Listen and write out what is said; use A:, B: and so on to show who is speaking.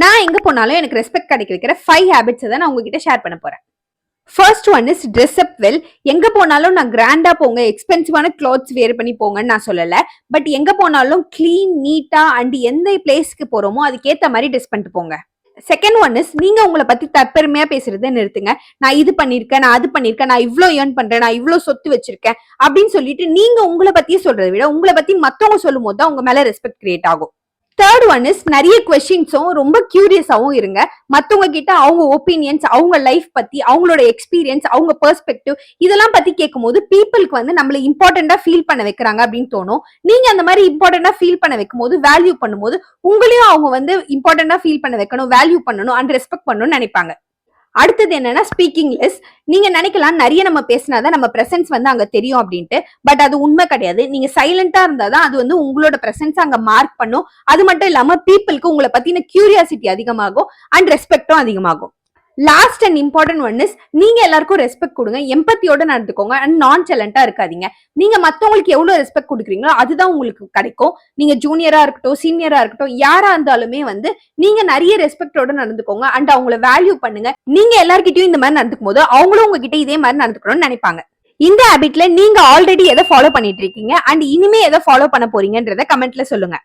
A: நான் எங்க போனாலும் எனக்கு ரெஸ்பெக்ட் கிடைக்க வைக்கிற 5 ஹேபிட்ஸ் தான் நான் உங்ககிட்ட ஷேர் பண்ண போறேன். First one is dress up well. எங்க போனாலும் நான் கிராண்டா போங்க, எக்ஸ்பென்சிவான கிளாத்ஸ் வேர் பண்ணி போங்கன்னு நான் சொல்லல. பட் எங்க போனாலும் கிளீன், நீட்டா அண்ட் எந்த பிளேஸ்க்கு போறோமோ அதுக்கேத்த மாதிரி ட்ரெஸ் பண்ணிட்டு போங்க. செகண்ட் ஒன் இஸ் நீங்க உங்களை பத்தி தற்பெருமையா பேசுறதை நிறுத்துங்க. நான் இது பண்ணிருக்கேன், நான் அது பண்ணிருக்கேன், நான் இவ்வளவு ஏர்ன் பண்றேன், நான் இவ்வளவு சொத்து வச்சிருக்கேன் அப்படின்னு சொல்லிட்டு நீங்க உங்களை பத்தியே சொல்றதை விட உங்களை பத்தி மத்தவங்க சொல்லும் போது தான் உங்க மேல ரெஸ்பெக்ட் கிரியேட் ஆகும். தேர்ட் ஒன் இஸ் நிறைய கொஸ்டின்ஸும் ரொம்ப கியூரியஸாவும் இருங்க. மத்தவங்க கிட்ட அவங்க ஒப்பீனியன்ஸ், அவங்க லைஃப் பத்தி, அவங்களோட எக்ஸ்பீரியன்ஸ், அவங்க பெர்ஸ்பெக்டிவ் இதெல்லாம் பத்தி கேட்கும் போது பீப்புளுக்கு நம்மள இம்பார்ட்டண்டா ஃபீல் பண்ண வைக்கிறாங்க அப்படின்னு தோணும். நீங்க அந்த மாதிரி இம்பார்ட்டண்டா ஃபீல் பண்ண வைக்கும் போது, வேல்யூ பண்ணும்போது உங்களையும் அவங்க இம்பார்ட்டண்டா ஃபீல் பண்ண வைக்கணும், வேல்யூ பண்ணணும் அண்ட் ரெஸ்பெக்ட் பண்ணணும்னு நினைப்பாங்க. அடுத்தது என்னன்னா ஸ்பீக்கிங் லெஸ். நீங்க நினைக்கலாம் நிறைய நம்ம பேசினாதான் நம்ம பிரசன்ஸ் அங்க தெரியும் அப்படின்ட்டு. பட் அது உண்மை கிடையாது. நீங்க சைலண்டா இருந்தாதான் அது உங்களோட பிரசன்ஸ் அங்க மார்க் பண்ணும். அது மட்டும் இல்லாம பீப்புளுக்கு உங்களை பத்தின கியூரியாசிட்டி அதிகமாகும் அண்ட் ரெஸ்பெக்டும் அதிகமாகும். Last and important one is நீங்க எல்லாருக்கும் ரெஸ்பெக்ட் கொடுங்க, எம்பத்தியோட நடந்துக்கோங்க அண்ட் நான் சைலண்டா இருக்காதீங்க. நீங்க மத்தவங்களுக்கு எவ்வளவு ரெஸ்பெக்ட் கொடுக்குறீங்களோ அதுதான் உங்களுக்கு கிடைக்கும். நீங்க ஜூனியரா இருக்கட்டும், சீனியரா இருக்கட்டும், யாரா இருந்தாலுமே நீங்க நிறைய ரெஸ்பெக்டோட நடந்துக்கோங்க அண்ட் அவங்கள வேல்யூ பண்ணுங்க. நீங்க எல்லார்கிட்டயும் இந்த மாதிரி நடந்துக்கும் போது அவங்களும் உங்ககிட்ட இதே மாதிரி நடந்துக்கணும்னு நினைப்பாங்க. இந்த ஹேபிட்ல நீங்க ஆல்ரெடி எதை ஃபாலோ பண்ணிட்டு இருக்கீங்க அண்ட் இனிமே எதை ஃபாலோ பண்ண போறீங்கன்றத கமெண்ட்ல சொல்லுங்க.